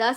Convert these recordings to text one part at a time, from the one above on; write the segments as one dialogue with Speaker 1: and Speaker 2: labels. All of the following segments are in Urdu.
Speaker 1: 10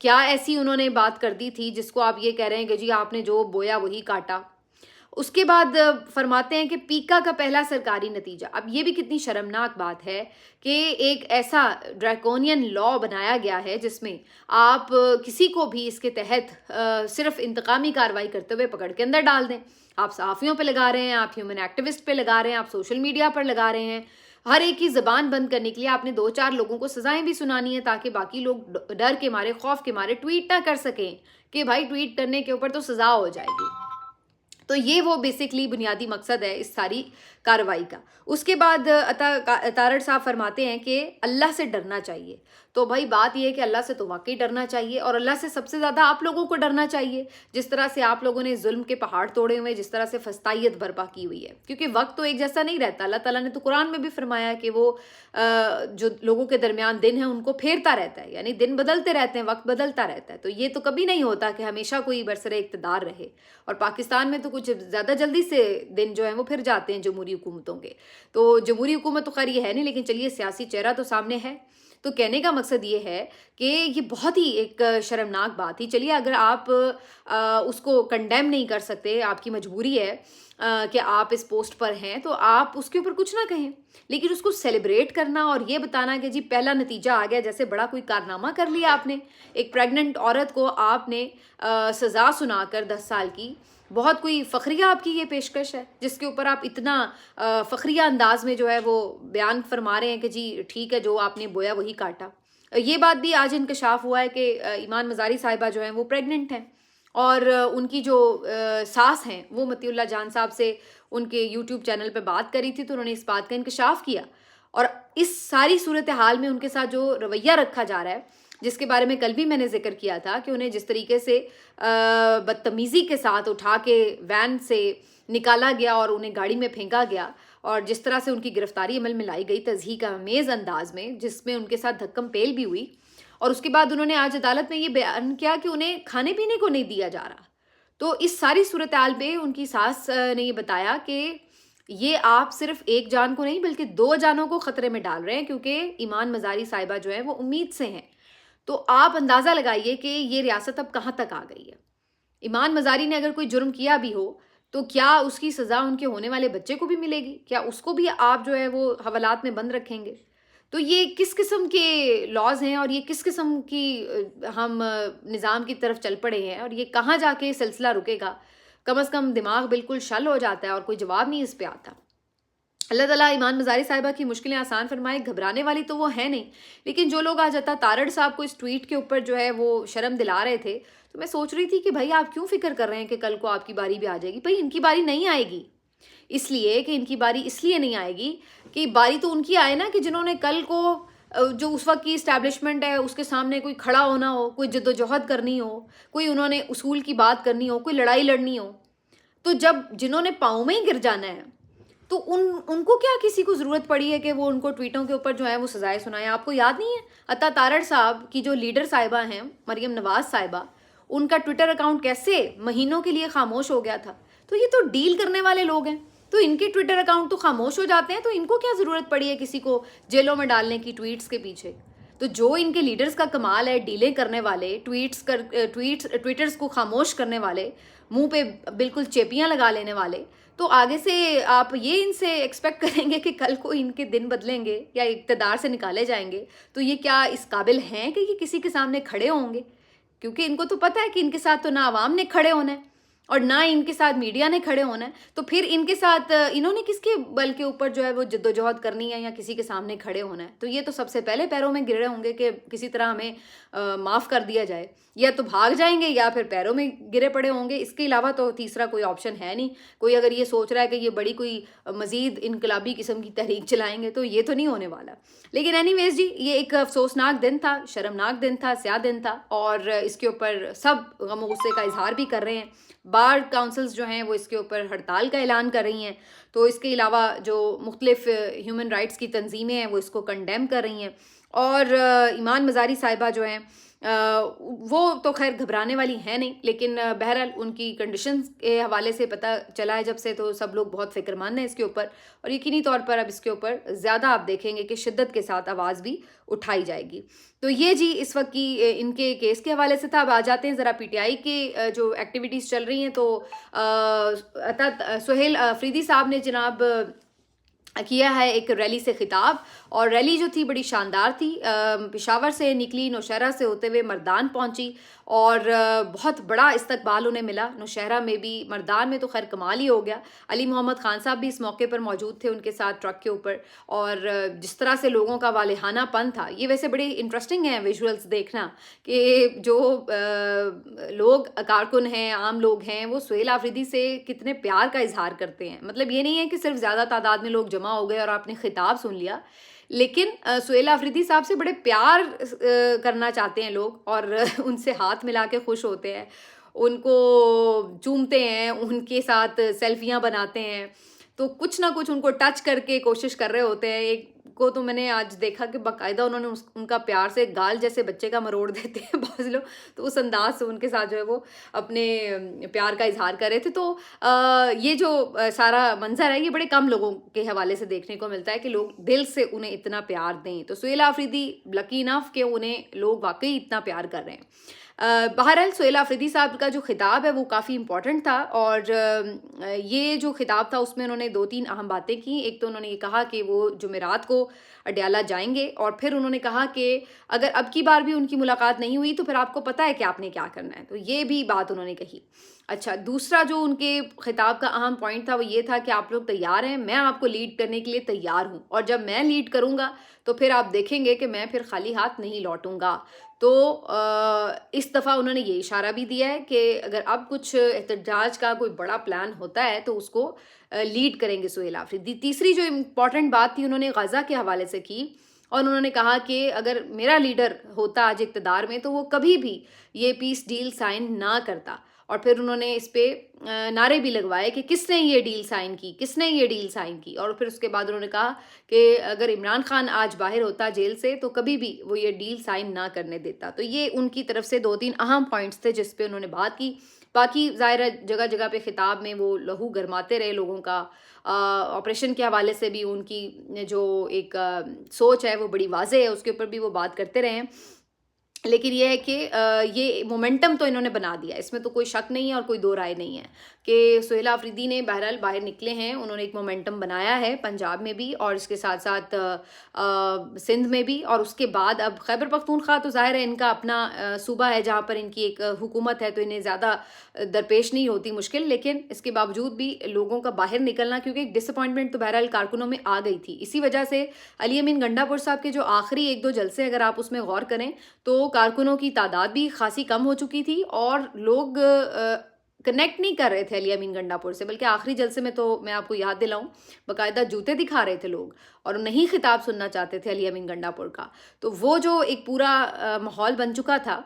Speaker 1: کیا ایسی انہوں نے بات کر دی تھی جس کو آپ یہ کہہ رہے ہیں کہ جی آپ نے جو بویا وہی کاٹا؟ اس کے بعد فرماتے ہیں کہ پیکا کا پہلا سرکاری نتیجہ. اب یہ بھی کتنی شرمناک بات ہے کہ ایک ایسا ڈریکونین لا بنایا گیا ہے جس میں آپ کسی کو بھی اس کے تحت صرف انتقامی کارروائی کرتے ہوئے پکڑ کے اندر ڈال دیں. آپ صحافیوں پہ لگا رہے ہیں, آپ ہیومن ایکٹیوسٹ پہ لگا رہے ہیں, آپ سوشل میڈیا پر لگا رہے ہیں. ہر ایک کی زبان بند کرنے کے لیے آپ نے 2-4 لوگوں کو سزائیں بھی سنانی ہیں تاکہ باقی لوگ ڈر کے مارے, خوف کے مارے ٹویٹ نہ کر سکیں کہ بھائی ٹویٹ کرنے کے اوپر تو سزا ہو جائے گی. تو یہ وہ بیسکلی بنیادی مقصد ہے اس ساری کارروائی کا. اس کے بعد تارڑ صاحب فرماتے ہیں کہ اللہ سے ڈرنا چاہیے. تو بھائی بات یہ ہے کہ اللہ سے تو واقعی ڈرنا چاہیے, اور اللہ سے سب سے زیادہ آپ لوگوں کو ڈرنا چاہیے. جس طرح سے آپ لوگوں نے ظلم کے پہاڑ توڑے ہوئے, جس طرح سے فسطائیت برپا کی ہوئی ہے, کیونکہ وقت تو ایک جیسا نہیں رہتا. اللہ تعالیٰ نے تو قرآن میں بھی فرمایا کہ وہ جو لوگوں کے درمیان دن ہے ان کو پھیرتا رہتا ہے, یعنی دن بدلتے رہتے ہیں, وقت بدلتا رہتا ہے. تو یہ تو کبھی نہیں ہوتا کہ ہمیشہ کوئی برسر اقتدار رہے. اور پاکستان میں تو کچھ زیادہ جلدی سے دن جو ہیں وہ پھر جاتے ہیں جمہوری حکومتوں کے. تو جمہوری حکومت تو خیر یہ ہے نہیں, لیکن چلیے سیاسی چہرہ تو سامنے ہے. تو کہنے کا مقصد یہ ہے کہ یہ بہت ہی ایک شرمناک بات تھی. چلیے اگر آپ اس کو کنڈیم نہیں کر سکتے, آپ کی مجبوری ہے کہ آپ اس پوسٹ پر ہیں, تو آپ اس کے اوپر کچھ نہ کہیں, لیکن اس کو سیلیبریٹ کرنا اور یہ بتانا کہ جی پہلا نتیجہ آ گیا, جیسے بڑا کوئی کارنامہ کر لیا آپ نے. ایک پریگننٹ عورت کو آپ نے سزا سنا کر 10 سال کی, بہت کوئی فخریہ آپ کی یہ پیشکش ہے جس کے اوپر آپ اتنا فخریہ انداز میں جو ہے وہ بیان فرما رہے ہیں کہ جی ٹھیک ہے جو آپ نے بویا وہی کاٹا. یہ بات بھی آج انکشاف ہوا ہے کہ ایمان مزاری صاحبہ جو ہیں وہ پریگننٹ ہیں, اور ان کی جو ساس ہیں وہ مطیع اللہ جان صاحب سے ان کے یوٹیوب چینل پہ بات کری تھی, تو انہوں نے اس بات کا انکشاف کیا. اور اس ساری صورتحال میں ان کے ساتھ جو رویہ رکھا جا رہا ہے, جس کے بارے میں کل بھی میں نے ذکر کیا تھا کہ انہیں جس طریقے سے بدتمیزی کے ساتھ اٹھا کے وین سے نکالا گیا اور انہیں گاڑی میں پھینکا گیا, اور جس طرح سے ان کی گرفتاری عمل میں لائی گئی تضحیک آمیز انداز میں, جس میں ان کے ساتھ دھکم پیل بھی ہوئی. اور اس کے بعد انہوں نے آج عدالت میں یہ بیان کیا کہ انہیں کھانے پینے کو نہیں دیا جا رہا. تو اس ساری صورتحال میں ان کی ساس نے یہ بتایا کہ یہ آپ صرف ایک جان کو نہیں بلکہ 2 جانوں کو خطرے میں ڈال رہے ہیں, کیونکہ ایمان مزاری صاحبہ جو ہیں وہ امید سے ہیں. تو آپ اندازہ لگائیے کہ یہ ریاست اب کہاں تک آ گئی ہے. ایمان مزاری نے اگر کوئی جرم کیا بھی ہو تو کیا اس کی سزا ان کے ہونے والے بچے کو بھی ملے گی؟ کیا اس کو بھی آپ جو ہے وہ حوالات میں بند رکھیں گے؟ تو یہ کس قسم کے لاز ہیں, اور یہ کس قسم کی ہم نظام کی طرف چل پڑے ہیں, اور یہ کہاں جا کے سلسلہ رکے گا؟ کم از کم دماغ بالکل شل ہو جاتا ہے اور کوئی جواب نہیں اس پہ آتا. اللہ تعالیٰ ایمان مزاری صاحبہ کی مشکلیں آسان فرمائے. گھبرانے والی تو وہ ہے نہیں, لیکن جو لوگ آج تارڑ صاحب کو اس ٹویٹ کے اوپر جو ہے وہ شرم دلا رہے تھے, تو میں سوچ رہی تھی کہ بھائی آپ کیوں فکر کر رہے ہیں کہ کل کو آپ کی باری بھی آ جائے گی. بھائی ان کی باری نہیں آئے گی, اس لیے کہ ان کی باری اس لیے نہیں آئے گی کہ باری تو ان کی آئے نا کہ جنہوں نے کل کو جو اس وقت کی اسٹیبلشمنٹ ہے اس کے سامنے کوئی کھڑا ہونا ہو, کوئی جد و جہد کرنی ہو, کوئی انہوں نے اصول کی بات کرنی ہو, کوئی لڑائی لڑنی ہو. تو جب جنہوں نے پاؤں میں ہی گر جانا ہے تو ان کو کیا کسی کو ضرورت پڑی ہے کہ وہ ان کو ٹویٹوں کے اوپر جو ہے وہ سزائیں سنائیں؟ آپ کو یاد نہیں ہے عطا تارڑ صاحب کی جو لیڈر صاحبہ ہیں مریم نواز صاحبہ, ان کا ٹویٹر اکاؤنٹ کیسے مہینوں کے لیے خاموش ہو گیا تھا؟ تو یہ تو ڈیل کرنے والے لوگ ہیں, تو ان کے ٹویٹر اکاؤنٹ تو خاموش ہو جاتے ہیں, تو ان کو کیا ضرورت پڑی ہے کسی کو جیلوں میں ڈالنے کی ٹویٹس کے پیچھے؟ تو جو ان کے لیڈرز کا کمال ہے, ڈیلیں کرنے والے, ٹویٹرز کو خاموش کرنے والے, منہ پہ بالکل چیپیاں لگا لینے والے, تو آگے سے آپ یہ ان سے ایکسپیکٹ کریں گے کہ کل کو ان کے دن بدلیں گے یا اقتدار سے نکالے جائیں گے, تو یہ کیا اس قابل ہیں کہ یہ کسی کے سامنے کھڑے ہوں گے؟ کیونکہ ان کو تو پتہ ہے کہ ان کے ساتھ تو نہ عوام نے کھڑے ہونا ہے اور نہ ان کے ساتھ میڈیا نے کھڑے ہونا ہے. تو پھر ان کے ساتھ انہوں نے کس کے بل کے اوپر جو ہے وہ جد و جہد کرنی ہے یا کسی کے سامنے کھڑے ہونا ہے؟ تو یہ تو سب سے پہلے پیروں میں گرے ہوں گے کہ کسی طرح ہمیں معاف کر دیا جائے, یا تو بھاگ جائیں گے یا پھر پیروں میں گرے پڑے ہوں گے. اس کے علاوہ تو تیسرا کوئی آپشن ہے نہیں. کوئی اگر یہ سوچ رہا ہے کہ یہ بڑی کوئی مزید انقلابی قسم کی تحریک چلائیں گے تو یہ تو نہیں ہونے والا. لیکن اینی ویز جی, یہ ایک افسوسناک دن تھا, شرمناک دن تھا, سیاہ دن تھا, اور اس کے اوپر سب غم و غصے کا اظہار بھی کر رہے ہیں. بار کاؤنسلز جو ہیں وہ اس کے اوپر ہڑتال کا اعلان کر رہی ہیں. تو اس کے علاوہ جو مختلف ہیومن رائٹس کی تنظیمیں ہیں وہ اس کو کنڈیم کر رہی ہیں. اور ایمان مزاری صاحبہ جو ہیں وہ تو خیر گھبرانے والی ہیں نہیں، لیکن بہرحال ان کی کنڈیشنز کے حوالے سے پتہ چلا ہے جب سے، تو سب لوگ بہت فکر مند ہیں اس کے اوپر، اور یقینی طور پر اب اس کے اوپر زیادہ آپ دیکھیں گے کہ شدت کے ساتھ آواز بھی اٹھائی جائے گی۔ تو یہ جی اس وقت کی ان کے کیس کے حوالے سے تھا۔ اب آ جاتے ہیں ذرا پی ٹی آئی کے جو ایکٹیویٹیز چل رہی ہیں، تو سہیل آفریدی صاحب نے جناب کیا ہے ایک ریلی سے خطاب، اور ریلی جو تھی بڑی شاندار تھی، پشاور سے نکلی، نوشہرہ سے ہوتے ہوئے مردان پہنچی، اور بہت بڑا استقبال انہیں ملا نوشہرہ میں بھی، مردان میں تو خیر کمال ہی ہو گیا۔ علی محمد خان صاحب بھی اس موقع پر موجود تھے ان کے ساتھ ٹرک کے اوپر، اور جس طرح سے لوگوں کا والہانہ پن تھا، یہ ویسے بڑے انٹرسٹنگ ہیں ویژولز دیکھنا کہ جو لوگ کارکن ہیں، عام لوگ ہیں، وہ سہیل آفریدی سے کتنے پیار کا اظہار کرتے ہیں۔ مطلب یہ نہیں ہے کہ صرف زیادہ تعداد میں لوگ جمع ہو گئے اور آپ نے خطاب سن لیا، لیکن سہیل آفریدی صاحب سے بڑے پیار کرنا چاہتے ہیں لوگ، اور ان سے ہاتھ ملا کے خوش ہوتے ہیں، ان کو چومتے ہیں، ان کے ساتھ سیلفیاں بناتے ہیں، تو کچھ نہ کچھ ان کو ٹچ کر کے کوشش کر رہے ہوتے ہیں۔ ایک کو تو میں نے آج دیکھا کہ باقاعدہ انہوں نے ان کا پیار سے گال جیسے بچے کا مروڑ دیتے ہیں بعض لوگ، تو اس انداز سے ان کے ساتھ جو ہے وہ اپنے پیار کا اظہار کر رہے تھے۔ تو یہ جو سارا منظر ہے، یہ بڑے کم لوگوں کے حوالے سے دیکھنے کو ملتا ہے کہ لوگ دل سے انہیں اتنا پیار دیں۔ تو سہیل آفریدی لکی انف کہ انہیں لوگ واقعی اتنا پیار کر رہے ہیں۔ بہرحال سہیل آفریدی صاحب کا جو خطاب ہے وہ کافی امپورٹنٹ تھا، اور یہ جو خطاب تھا اس میں انہوں نے 2-3 اہم باتیں کی۔ ایک تو انہوں نے یہ کہا کہ وہ جمعرات کو اڈیالہ جائیں گے، اور پھر انہوں نے کہا کہ اگر اب کی بار بھی ان کی ملاقات نہیں ہوئی تو پھر آپ کو پتہ ہے کہ آپ نے کیا کرنا ہے، تو یہ بھی بات انہوں نے کہی۔ اچھا، دوسرا جو ان کے خطاب کا اہم پوائنٹ تھا وہ یہ تھا کہ آپ لوگ تیار ہیں، میں آپ کو لیڈ کرنے کے لیے تیار ہوں، اور جب میں لیڈ کروں گا تو پھر آپ دیکھیں گے کہ میں پھر خالی ہاتھ نہیں لوٹوں گا۔ تو اس دفعہ انہوں نے یہ اشارہ بھی دیا ہے کہ اگر اب کچھ احتجاج کا کوئی بڑا پلان ہوتا ہے تو اس کو لیڈ کریں گے سہیل آفریدی۔ تیسری جو امپورٹنٹ بات تھی انہوں نے غزہ کے حوالے سے کی، اور انہوں نے کہا کہ اگر میرا لیڈر ہوتا آج اقتدار میں تو وہ کبھی بھی یہ پیس ڈیل سائن نہ کرتا، اور پھر انہوں نے اس پہ نعرے بھی لگوائے کہ کس نے یہ ڈیل سائن کی، کس نے یہ ڈیل سائن کی، اور پھر اس کے بعد انہوں نے کہا کہ اگر عمران خان آج باہر ہوتا جیل سے تو کبھی بھی وہ یہ ڈیل سائن نہ کرنے دیتا۔ تو یہ ان کی طرف سے 2-3 اہم پوائنٹس تھے جس پہ انہوں نے بات کی۔ باقی ظاہر ہے جگہ جگہ پہ خطاب میں وہ لہو گرماتے رہے لوگوں کا، آپریشن کے حوالے سے بھی ان کی جو ایک سوچ ہے وہ بڑی واضح ہے، اس کے اوپر بھی وہ بات کرتے رہے ہیں۔ لیکن یہ ہے کہ یہ مومنٹم تو انہوں نے بنا دیا، اس میں تو کوئی شک نہیں ہے اور کوئی دو رائے نہیں ہے کہ سہیل آفریدی نے بہرحال باہر نکلے ہیں، انہوں نے ایک مومنٹم بنایا ہے پنجاب میں بھی، اور اس کے ساتھ ساتھ سندھ میں بھی، اور اس کے بعد اب خیبر پختونخوا تو ظاہر ہے ان کا اپنا صوبہ ہے جہاں پر ان کی ایک حکومت ہے، تو انہیں زیادہ درپیش نہیں ہوتی مشکل، لیکن اس کے باوجود بھی لوگوں کا باہر نکلنا، کیونکہ ایک ڈس اپوائنٹمنٹ تو بہرحال کارکنوں میں آ گئی تھی، اسی وجہ سے علی امین گنڈا پور صاحب کے جو آخری 1-2 جلسے اگر آپ اس میں غور کریں تو کارکنوں کی تعداد بھی خاصی کم ہو چکی تھی، اور لوگ کنیکٹ نہیں کر رہے تھے علی امین گنڈا پور سے، بلکہ آخری جلسے میں تو میں آپ کو یاد دلاؤں باقاعدہ جوتے دکھا رہے تھے لوگ، اور نہیں خطاب سننا چاہتے تھے علی امین گنڈا پور کا۔ تو وہ جو ایک پورا ماحول بن چکا تھا،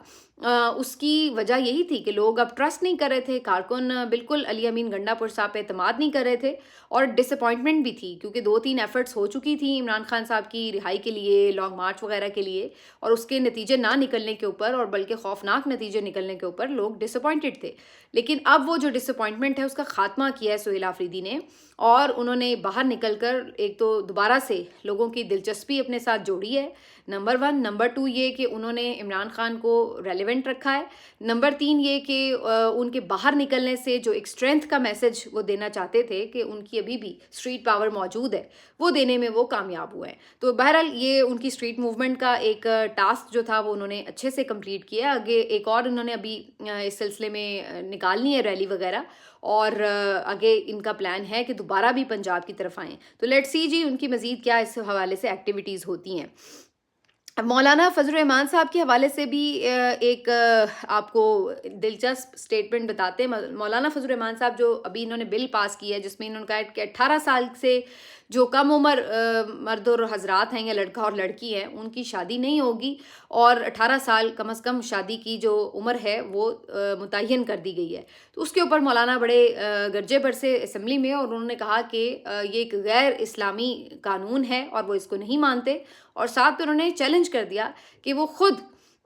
Speaker 1: اس کی وجہ یہی تھی کہ لوگ اب ٹرسٹ نہیں کر رہے تھے، کارکن بالکل علی امین گنڈا پور صاحب پہ اعتماد نہیں کر رہے تھے، اور ڈس اپوائنٹمنٹ بھی تھی کیونکہ 2-3 ایفرٹس ہو چکی تھیں عمران خان صاحب کی رہائی کے لیے، لانگ مارچ وغیرہ کے لیے، اور اس کے نتیجے نہ نکلنے کے اوپر، اور بلکہ خوفناک نتیجے نکلنے کے اوپر لوگ ڈس اپوائنٹڈ تھے۔ لیکن اب وہ جو ڈس اپوائنٹمنٹ ہے اس کا خاتمہ کیا ہے سہیل آفریدی نے، اور انہوں نے باہر نکل کر ایک تو دوبارہ سے لوگوں کی دلچسپی اپنے ساتھ جوڑی ہے، نمبر 1، نمبر 2 یہ کہ انہوں نے عمران خان کو ریلیونٹ رکھا ہے، نمبر 3 یہ کہ ان کے باہر نکلنے سے جو ایک اسٹرینتھ کا میسج وہ دینا چاہتے تھے کہ ان کی ابھی بھی اسٹریٹ پاور موجود ہے، وہ دینے میں وہ کامیاب ہوئے ہیں۔ تو بہرحال یہ ان کی اسٹریٹ موومنٹ کا ایک ٹاسک جو تھا وہ انہوں نے اچھے سے کمپلیٹ کیا، آگے ایک اور انہوں نے ابھی اس سلسلے میں نکالنی ہے ریلی وغیرہ، اور آگے ان کا پلان ہے کہ دوبارہ بھی پنجاب کی طرف آئیں۔ تو لیٹس سی جی ان کی مزید کیا اس حوالے سے ایکٹیویٹیز ہوتی ہیں۔ مولانا فضل الرحمان صاحب کے حوالے سے بھی ایک آپ کو دلچسپ سٹیٹمنٹ بتاتے ہیں۔ مولانا فضل الرحمان صاحب جو ابھی انہوں نے بل پاس کیا ہے جس میں انہوں نے کہا کہ 18 سال سے جو کم عمر مرد اور حضرات ہیں یا لڑکا اور لڑکی ہیں ان کی شادی نہیں ہوگی، اور 18 سال کم از کم شادی کی جو عمر ہے وہ متعین کر دی گئی ہے۔ تو اس کے اوپر مولانا بڑے گرجے بھر سے اسمبلی میں، اور انہوں نے کہا کہ یہ ایک غیر اسلامی قانون ہے اور وہ اس کو نہیں مانتے، اور ساتھ انہوں نے چیلنج کر دیا کہ وہ خود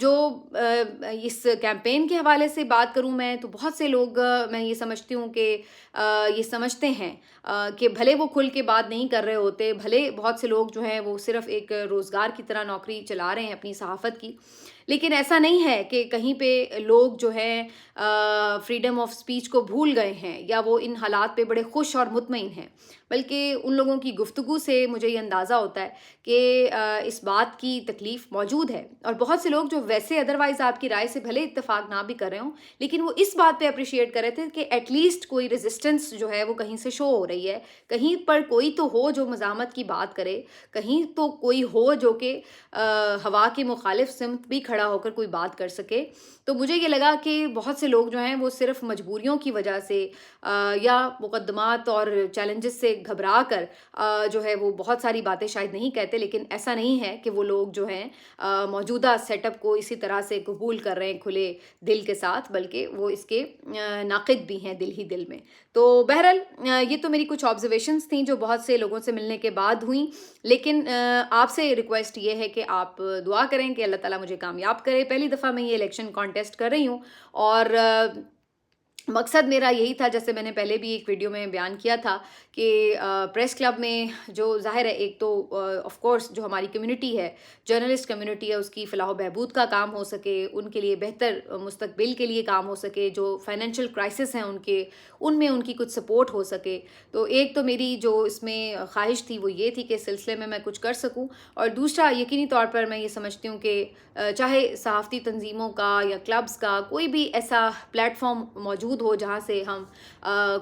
Speaker 1: جو اس کیمپین کے حوالے سے بات کروں میں تو بہت سے لوگ میں یہ سمجھتی ہوں کہ یہ سمجھتے ہیں کہ بھلے وہ کھل کے بات نہیں کر رہے ہوتے، بھلے بہت سے لوگ جو ہیں وہ صرف ایک روزگار کی طرح نوکری چلا رہے ہیں اپنی صحافت کی، لیکن ایسا نہیں ہے کہ کہیں پہ لوگ جو ہیں فریڈم آف سپیچ کو بھول گئے ہیں یا وہ ان حالات پہ بڑے خوش اور مطمئن ہیں، بلکہ ان لوگوں کی گفتگو سے مجھے یہ اندازہ ہوتا ہے کہ اس بات کی تکلیف موجود ہے، اور بہت سے لوگ جو ویسے ادروائز آپ کی رائے سے بھلے اتفاق نہ بھی کر رہے ہوں، لیکن وہ اس بات پہ اپریشیٹ کر رہے تھے کہ ایٹ لیسٹ کوئی ریزسٹنس جو ہے وہ کہیں سے شو ہو رہی ہے، کہیں پر کوئی تو ہو جو مزاحمت کی بات کرے، کہیں تو کوئی ہو جو کہ ہوا کے مخالف سمت بھی کھڑا ہو کر کوئی بات کر سکے۔ تو مجھے یہ لگا کہ بہت سے لوگ جو ہیں وہ صرف مجبوریوں کی وجہ سے یا مقدمات اور چیلنجز سے گھبرا کر جو ہے وہ بہت ساری باتیں شاید نہیں کہتے، لیکن ایسا نہیں ہے کہ وہ لوگ جو ہیں موجودہ سیٹ اپ کو اسی طرح سے قبول کر رہے ہیں کھلے دل کے ساتھ، بلکہ وہ اس کے ناقد بھی ہیں دل ہی دل میں۔ تو بہرحال یہ تو میری کچھ آبزرویشنز تھیں جو بہت سے لوگوں سے ملنے کے بعد ہوئیں، لیکن آپ سے ریکویسٹ یہ ہے کہ آپ دعا کریں کہ اللہ تعالیٰ مجھے کامیاب کرے۔ پہلی دفعہ میں یہ الیکشن کانٹیسٹ کر رہی ہوں، اور مقصد میرا یہی تھا، جیسے میں نے پہلے بھی ایک ویڈیو میں بیان کیا تھا کہ پریس کلب میں جو ظاہر ہے ایک تو آف کورس جو ہماری کمیونٹی ہے، جرنلسٹ کمیونٹی ہے، اس کی فلاح و بہبود کا کام ہو سکے، ان کے لیے بہتر مستقبل کے لیے کام ہو سکے، جو فائنینشیل کرائسس ہیں ان میں ان کی کچھ سپورٹ ہو سکے۔ تو ایک تو میری جو اس میں خواہش تھی وہ یہ تھی کہ اس سلسلے میں کچھ کر سکوں، اور دوسرا یقینی طور پر میں یہ سمجھتی ہوں کہ چاہے صحافتی تنظیموں کا یا کلبز کا کوئی بھی ایسا پلیٹ فارم موجود ہو جہاں سے ہم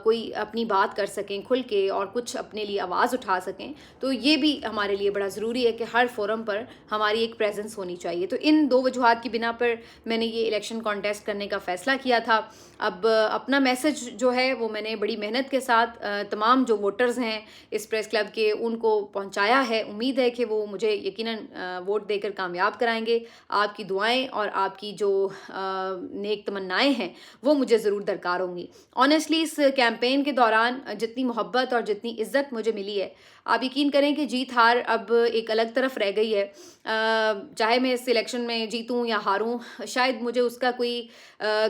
Speaker 1: کوئی اپنی بات کر سکیں کھل کے اور کچھ اپنے لیے آواز اٹھا سکیں، تو یہ بھی ہمارے لیے بڑا ضروری ہے کہ ہر فورم پر ہماری ایک پریزنس ہونی چاہیے۔ تو ان دو وجوہات کی بنا پر میں نے یہ الیکشن کانٹیسٹ کرنے کا فیصلہ کیا تھا۔ اب اپنا میسج جو ہے وہ میں نے بڑی محنت کے ساتھ تمام جو ووٹرز ہیں اس پریس کلب کے ان کو پہنچایا ہے۔ امید ہے کہ وہ مجھے یقیناً ووٹ دے کر کامیاب کرائیں گے۔ آپ کی دعائیں اور آپ کی جو نیک تمنائیں ہیں وہ مجھے ضرور درکار ہوں گی۔ آنیسٹلی اس کیمپین کے دوران جتنی محبت اور جتنی عزت مجھے ملی ہے، آپ یقین کریں کہ جیت ہار اب ایک الگ طرف رہ گئی ہے۔ چاہے میں اس الیکشن میں جیتوں یا ہاروں، شاید مجھے اس کا کوئی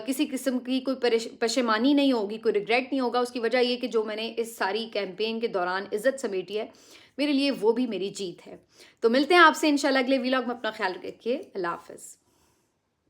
Speaker 1: کسی قسم کی کوئی پشیمانی نہیں ہوگی، کوئی ریگریٹ نہیں ہوگا۔ اس کی وجہ یہ کہ جو میں نے اس ساری کیمپین کے دوران عزت سمیٹی ہے، میرے لیے وہ بھی میری جیت ہے۔ تو ملتے ہیں آپ سے انشاءاللہ اگلے ویلاگ میں۔ اپنا خیال رکھیے۔ اللہ حافظ۔